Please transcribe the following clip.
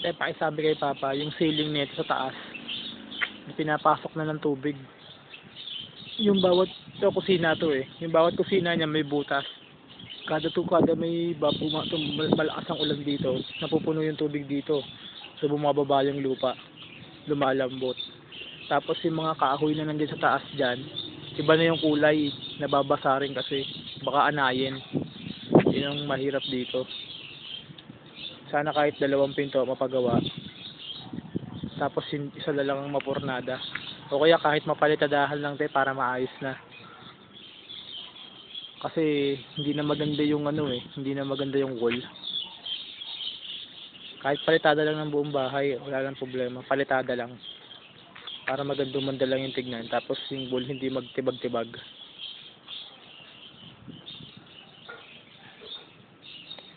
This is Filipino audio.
ate, pakisabi kay Papa, yung ceiling nito sa taas, pinapasok na ng tubig. Yung bawat, ito kusina to eh, yung bawat kusina niya may butas. Kada may malakas ang ulan dito, napupuno yung tubig dito. So bumababa yung lupa, lumalambot. Tapos yung mga kahoy na nandiyan sa taas dyan, iba na yung kulay, nababasa rin kasi, baka anayin. Yun ang mahirap dito. Sana kahit 2 pinto mapagawa. Tapos isa na lang ang mapurnada. O kaya kahit mapalitadahan lang tayo para maayos na. Kasi hindi na maganda yung hindi na maganda yung wall. Kahit palitada lang ng buong bahay, wala lang problema. Palitada lang. Para magandang manda lang yung tignan. Tapos yung wall hindi magtibag-tibag.